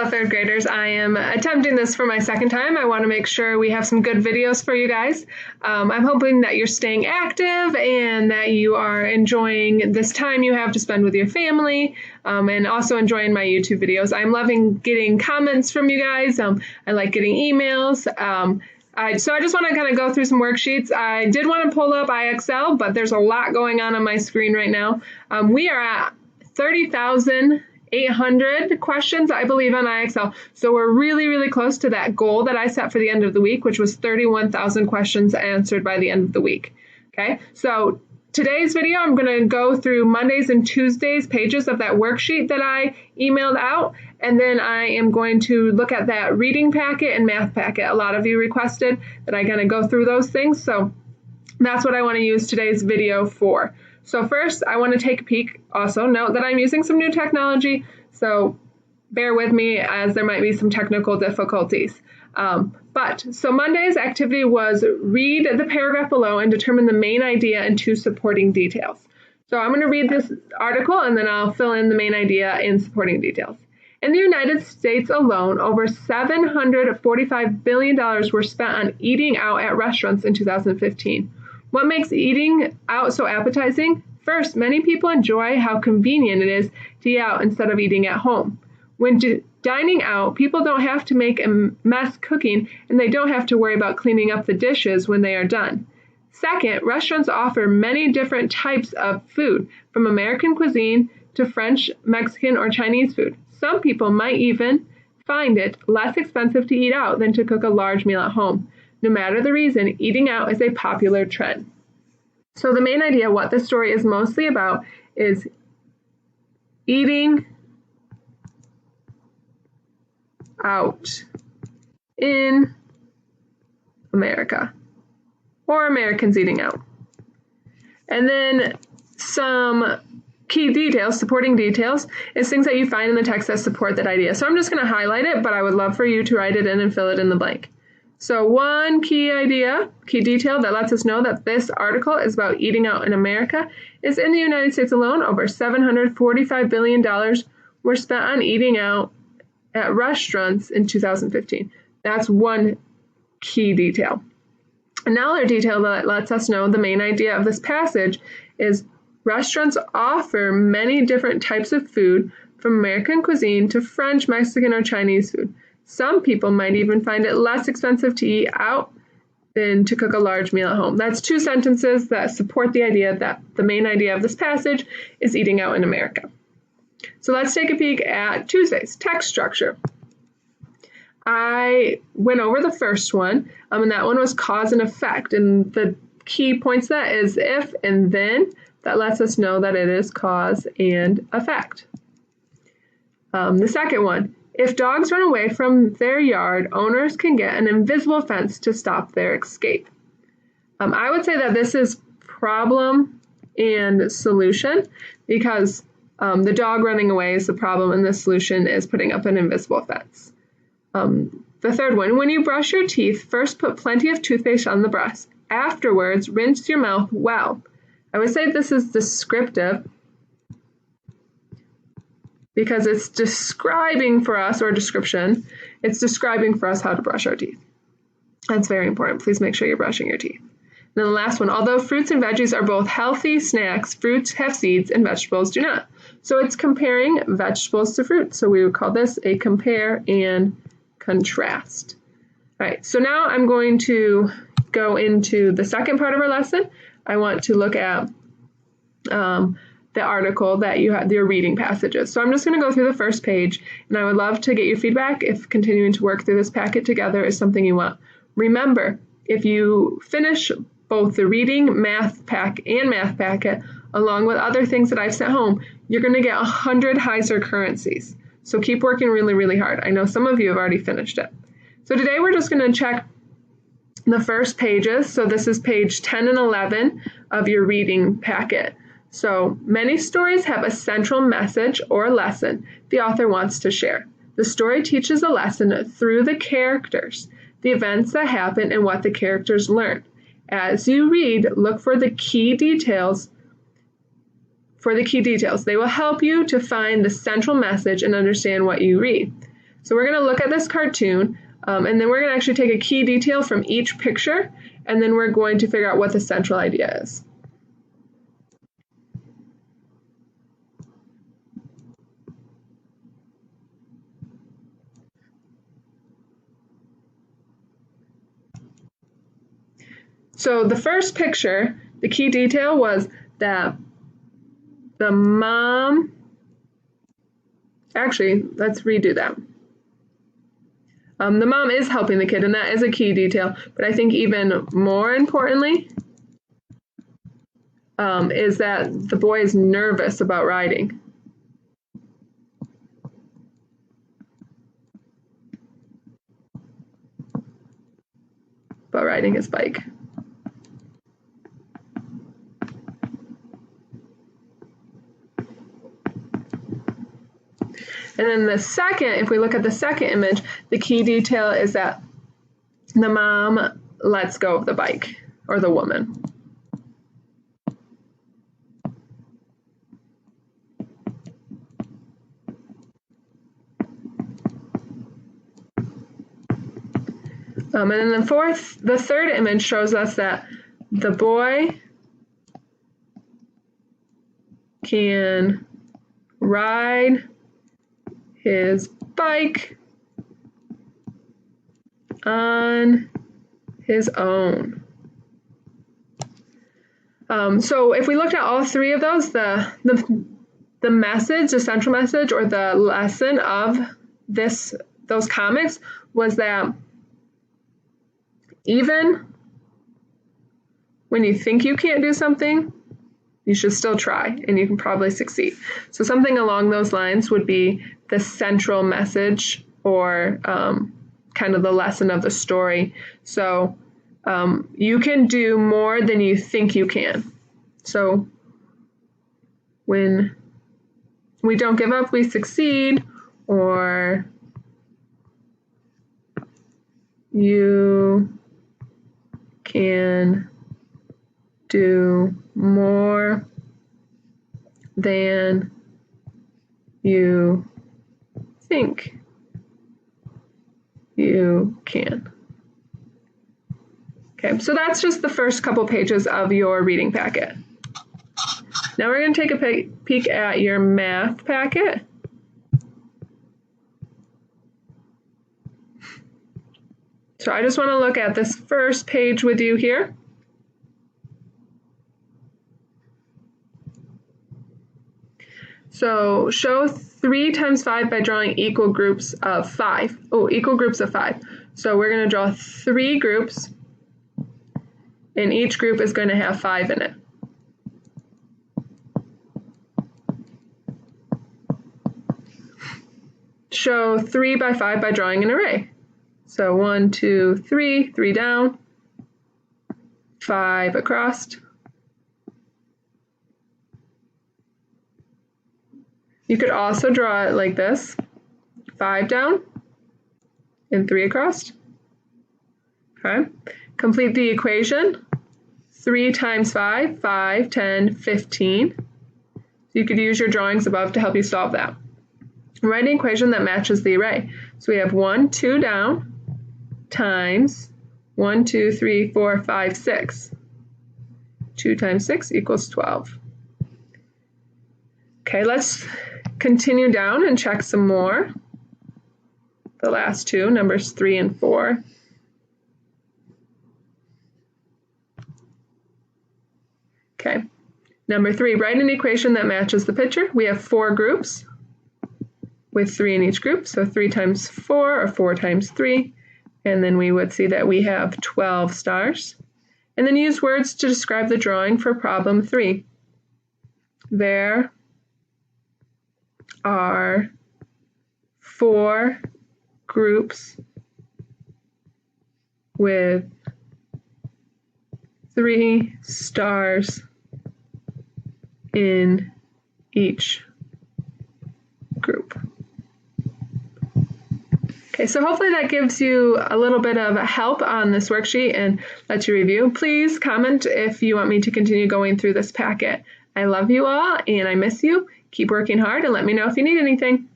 fellow third graders. I am attempting this for my second time. I want to make sure we have some good videos for you guys. I'm hoping that you're staying active and that you are enjoying this time you have to spend with your family, and also enjoying my YouTube videos. I'm loving getting comments from you guys. I like getting emails. So I just want to kind of go through some worksheets. I did want to pull up IXL, but there's a lot going on my screen right now. We are at 30,800 questions, I believe, on IXL. So we're really, really close to that goal that I set for the end of the week, which was 31,000 questions answered by the end of the week. Okay, so today's video, I'm going to go through Mondays and Tuesdays pages of that worksheet that I emailed out, and then I am going to look at that reading packet and math packet. A lot of you requested that I kind of go through those things, so that's what I want to use today's video for. So first, I want to take a peek. Also, note that I'm using some new technology, so bear with me as there might be some technical difficulties. So Monday's activity was read the paragraph below and determine the main idea and two supporting details. So I'm going to read this article and then I'll fill in the main idea and supporting details. In the United States alone, over $745 billion were spent on eating out at restaurants in 2015. What makes eating out so appetizing? First, many people enjoy how convenient it is to eat out instead of eating at home. When dining out, people don't have to make a mess cooking, and they don't have to worry about cleaning up the dishes when they are done. Second, restaurants offer many different types of food, from American cuisine to French, Mexican, or Chinese food. Some people might even find it less expensive to eat out than to cook a large meal at home. No matter the reason, eating out is a popular trend. So the main idea, what this story is mostly about, is eating out in America, or Americans eating out. And then some key details, supporting details, is things that you find in the text that support that idea. So I'm just going to highlight it, but I would love for you to write it in and fill it in the blank. So one key idea, key detail that lets us know that this article is about eating out in America is in the United States alone, over $745 billion were spent on eating out at restaurants in 2015. That's one key detail. Another detail that lets us know the main idea of this passage is restaurants offer many different types of food, from American cuisine to French, Mexican, or Chinese food. Some people might even find it less expensive to eat out than to cook a large meal at home. That's two sentences that support the idea that the main idea of this passage is eating out in America. So let's take a peek at Tuesday's text structure. I went over the first one, and that one was cause and effect. And the key points to that is if and then. That lets us know that it is cause and effect. The second one, if dogs run away from their yard, owners can get an invisible fence to stop their escape. I would say that this is problem and solution, because the dog running away is the problem and the solution is putting up an invisible fence. The third one, when you brush your teeth, first put plenty of toothpaste on the brush. Afterwards, rinse your mouth well. I would say this is descriptive because it's describing for us, or description, it's describing for us how to brush our teeth. That's very important. Please make sure you're brushing your teeth. And then the last one, although fruits and veggies are both healthy snacks, fruits have seeds and vegetables do not. So it's comparing vegetables to fruit. So we would call this a compare and contrast. All right, so now I'm going to go into the second part of our lesson. I want to look at the article that you have, your reading passages. So I'm just going to go through the first page, and I would love to get your feedback if continuing to work through this packet together is something you want. Remember, if you finish both the reading math packet, along with other things that I've sent home, you're going to get 100 Huyser Currencies. So keep working really, really hard. I know some of you have already finished it. So today we're just going to check the first pages. So this is page 10 and 11 of your reading packet. So many stories have a central message or lesson the author wants to share. The story teaches a lesson through the characters, the events that happen, and what the characters learn. As you read, look for the key details. They will help you to find the central message and understand what you read. So we're going to look at this cartoon, and then we're going to actually take a key detail from each picture, and then we're going to figure out what the central idea is. So the first picture, the key detail was that the mom, actually, let's redo that. The mom is helping the kid, and that is a key detail, but I think even more importantly is that the boy is nervous about riding. About riding his bike. And then the second, if we look at the second image, the key detail is that the mom lets go of the bike, or the woman. And then the third image shows us that the boy can ride his bike on his own. So if we looked at all three of those, the message, the central message, or the lesson of those comics was that even when you think you can't do something, you should still try, and you can probably succeed. So something along those lines would be the central message, or kind of the lesson of the story. So you can do more than you think you can. So when we don't give up, we succeed, or you can do more than you think you can. Okay, so that's just the first couple pages of your reading packet. Now we're going to take a peek at your math packet. So I just want to look at this first page with you here. So show 3 times 5 by drawing equal groups of 5. Oh, equal groups of 5. So we're going to draw 3 groups, and each group is going to have 5 in it. Show 3 by 5 by drawing an array. So 1, 2, 3, 3 down, 5 across. You could also draw it like this, 5 down and 3 across. Okay. Complete the equation. 3 times 5, 5, 10, 15. You could use your drawings above to help you solve that. Write an equation that matches the array. So we have 1, 2 down, times 1, 2, 3, 4, 5, 6. 2 times 6 equals 12. Okay, let's continue down and check some more. The last two, numbers 3 and 4. Okay, number 3, write an equation that matches the picture. We have 4 groups with 3 in each group, so 3 times 4 or 4 times 3, and then we would see that we have 12 stars. And then use words to describe the drawing for problem 3. There are 4 groups with 3 stars in each group. Okay, so hopefully that gives you a little bit of help on this worksheet and lets you review. Please comment if you want me to continue going through this packet. I love you all and I miss you. Keep working hard and let me know if you need anything.